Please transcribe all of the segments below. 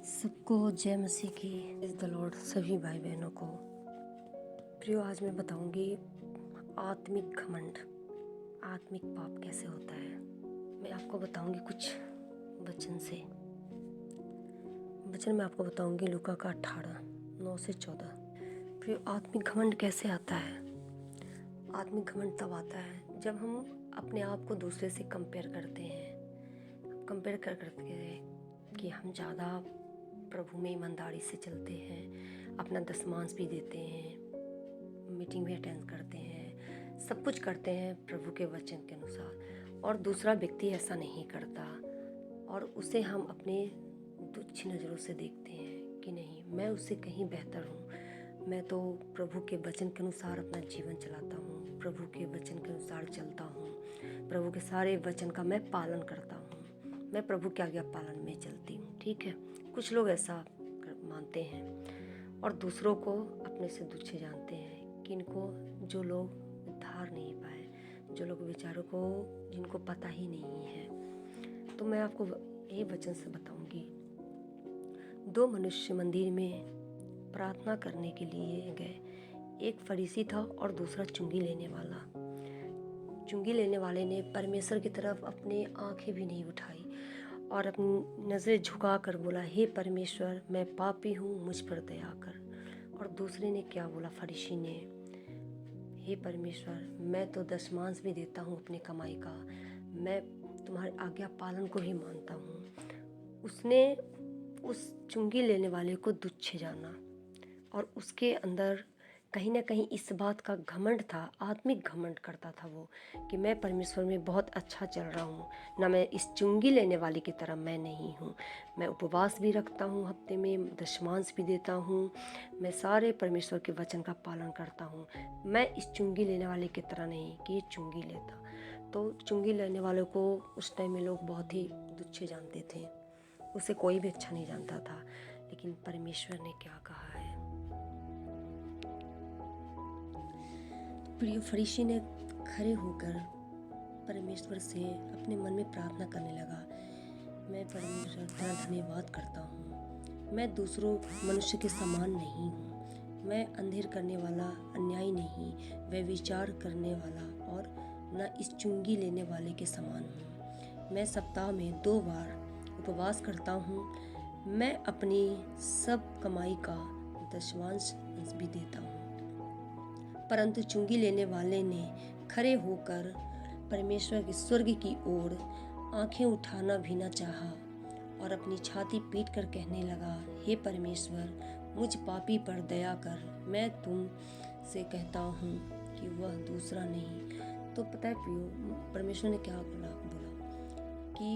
सबको जय मसीह की। इस द लॉर्ड सभी भाई बहनों को प्रियो, आज मैं बताऊंगी आत्मिक घमंड, आत्मिक पाप कैसे होता है। मैं आपको बताऊंगी कुछ वचन मैं आपको बताऊंगी लूका का 18:9-14। प्रियो, आत्मिक घमंड कैसे आता है। आत्मिक घमंड तब आता है जब हम अपने आप को दूसरे से कंपेयर करते कि हम ज़्यादा प्रभु में ईमानदारी से चलते हैं, अपना दशमांश भी देते हैं, मीटिंग भी अटेंड करते हैं, सब कुछ करते हैं प्रभु के वचन के अनुसार, और दूसरा व्यक्ति ऐसा नहीं करता और उसे हम अपने तुच्छ नज़रों से देखते हैं कि नहीं, मैं उससे कहीं बेहतर हूँ। मैं तो प्रभु के वचन के अनुसार अपना जीवन चलाता हूँ, प्रभु के वचन के अनुसार चलता हूँ, प्रभु के सारे वचन का मैं पालन करता हूँ, मैं प्रभु के आज्ञा पालन में चलती हूँ। ठीक है, कुछ लोग ऐसा मानते हैं और दूसरों को अपने से तुच्छ जानते हैं। किनको? जो लोग उद्धार नहीं पाए, जो लोग विचारों को जिनको पता ही नहीं है। तो मैं आपको ये वचन से बताऊंगी। दो मनुष्य मंदिर में प्रार्थना करने के लिए गए। एक फरीसी था और दूसरा चुंगी लेने वाला। चुंगी लेने वाले ने परमेश्वर की तरफ अपनी आंखें भी नहीं उठाई और अपनी नज़रें झुका कर बोला, हे परमेश्वर, मैं पापी हूँ, मुझ पर दया कर। और दूसरे ने क्या बोला? फरीसी ने, हे परमेश्वर, मैं तो दशमांश भी देता हूँ अपनी कमाई का, मैं तुम्हारे आज्ञा पालन को भी मानता हूँ। उसने उस चुंगी लेने वाले को तुच्छ जाना और उसके अंदर कहीं ना कहीं इस बात का घमंड था, आत्मिक घमंड करता था वो, कि मैं परमेश्वर में बहुत अच्छा चल रहा हूँ, ना मैं इस चुंगी लेने वाले की तरह मैं नहीं हूँ। मैं उपवास भी रखता हूँ, हफ्ते में दशमांश भी देता हूँ, मैं सारे परमेश्वर के वचन का पालन करता हूँ। मैं इस चुंगी लेने वाले की तरह नहीं कि ये चुंगी लेता। तो चुंगी लेने वालों को उस टाइम में लोग बहुत ही तुच्छ जानते थे, उसे कोई भी अच्छा नहीं जानता था। लेकिन परमेश्वर ने क्या कहा है। प्रिय, फरीसी ने खड़े होकर परमेश्वर से अपने मन में प्रार्थना करने लगा, मैं परमेश्वर तेरा धन्यवाद करता हूँ, मैं दूसरों मनुष्य के समान नहीं हूँ, मैं अंधेर करने वाला, अन्यायी नहीं, व्यभिचार करने वाला और न इस चुंगी लेने वाले के समान हूँ। मैं सप्ताह में 2 बार उपवास करता हूँ, मैं अपनी सब कमाई का दशमांश भी देता हूँ। परंतु चुंगी लेने वाले ने खड़े होकर परमेश्वर के स्वर्ग की ओर आंखें उठाना भी न चाहा और अपनी छाती पीट कर कहने लगा, हे परमेश्वर, मुझ पापी पर दया कर, मैं तुम से कहता हूँ कि वह दूसरा नहीं। तो पता है प्रियो, परमेश्वर ने क्या बोला कि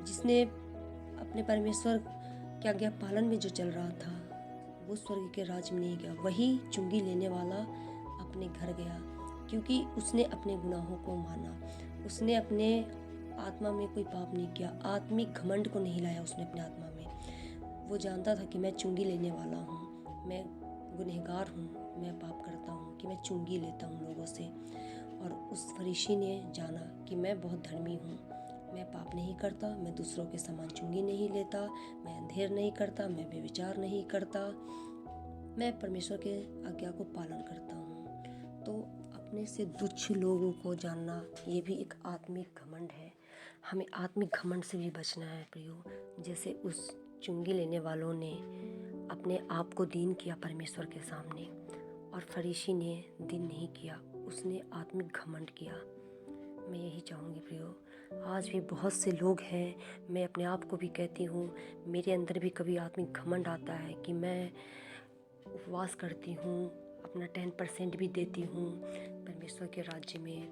जिसने अपने परमेश्वर के आज्ञा पालन में जो चल रहा था वो स्वर्ग के राज में नहीं गया, वही चुंगी लेने वाला अपने घर गया, क्योंकि उसने अपने गुनाहों को माना, उसने अपने आत्मा में कोई पाप नहीं किया, आत्मिक घमंड को नहीं लाया उसने अपने आत्मा में। वो जानता था कि मैं चुंगी लेने वाला हूँ, मैं गुनहगार हूँ, मैं पाप करता हूँ कि मैं चुंगी लेता हूँ लोगों से। और उस फरीसी ने जाना कि मैं बहुत धर्मी हूँ, मैं पाप नहीं करता, मैं दूसरों के समान चुंगी नहीं लेता, मैं अंधेर नहीं करता, मैं व्यभिचार नहीं करता, मैं परमेश्वर के आज्ञा को पालन करता हूँ। तो अपने से तुच्छ लोगों को जानना ये भी एक आत्मिक घमंड है। हमें आत्मिक घमंड से भी बचना है प्रियो। जैसे उस चुंगी लेने वालों ने अपने आप को दीन किया परमेश्वर के सामने और फरीसी ने दीन नहीं किया, उसने आत्मिक घमंड किया। मैं यही चाहूँगी प्रियो, आज भी बहुत से लोग हैं, मैं अपने आप को भी कहती हूँ, मेरे अंदर भी कभी आत्मिक घमंड आता है कि मैं उपवास करती हूँ, अपना 10% भी देती हूँ परमेश्वर के राज्य में,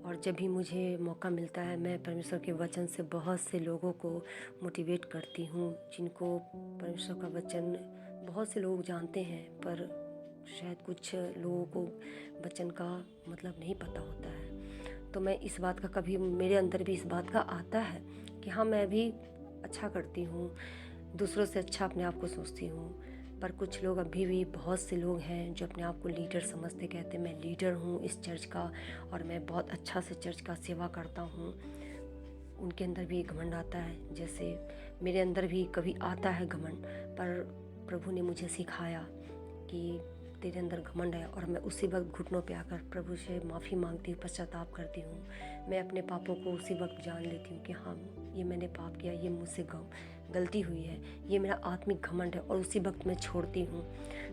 और जब भी मुझे मौका मिलता है मैं परमेश्वर के वचन से बहुत से लोगों को मोटिवेट करती हूँ, जिनको परमेश्वर का वचन बहुत से लोग जानते हैं पर शायद कुछ लोगों को वचन का मतलब नहीं पता होता है। तो मैं इस बात का, कभी मेरे अंदर भी इस बात का आता है कि हाँ, मैं भी अच्छा करती हूँ, दूसरों से अच्छा अपने आप को सोचती हूँ, पर कुछ लोग अभी भी, बहुत से लोग हैं जो अपने आप को लीडर समझते, कहते मैं लीडर हूँ इस चर्च का और मैं बहुत अच्छा से चर्च का सेवा करता हूँ। उनके अंदर भी एक घमंड आता है। जैसे मेरे अंदर भी कभी आता है घमंड, पर प्रभु ने मुझे सिखाया कि तेरे अंदर घमंड है, और मैं उसी वक्त घुटनों पे आकर प्रभु से माफ़ी मांगती हूँ, पश्चाताप करती हूँ। मैं अपने पापों को उसी वक्त जान लेती हूँ कि हाँ, ये मैंने पाप किया, ये मुझसे गलती हुई है, ये मेरा आत्मिक घमंड है, और उसी वक्त मैं छोड़ती हूँ।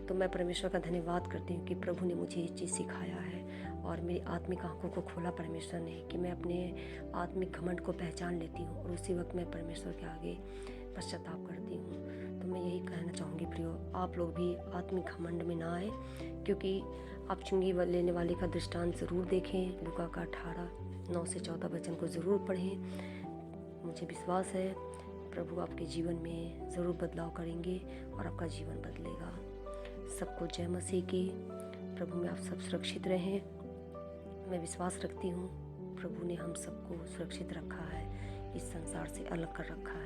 तो मैं परमेश्वर का धन्यवाद करती हूँ कि प्रभु ने मुझे ये चीज़ सिखाया है और मेरी आत्मिक आंखों को खोला परमेश्वर ने, कि मैं अपने आत्मिक घमंड को पहचान लेती हूँ और उसी वक्त मैं परमेश्वर के आगे पश्चाताप करती हूँ। तो मैं यही कहना चाहूँगी प्रियो, आप लोग भी आत्मिक घमंड में ना आए, क्योंकि आप चुंगी लेने वाले का दृष्टांत ज़रूर देखें। लूका का 18:9-14 वचन को ज़रूर पढ़ें। मुझे विश्वास है प्रभु आपके जीवन में ज़रूर बदलाव करेंगे और आपका जीवन बदलेगा। सबको जय मसीह की। प्रभु में आप सब सुरक्षित रहें। मैं विश्वास रखती हूँ प्रभु ने हम सबको सुरक्षित रखा है, इस संसार से अलग कर रखा है।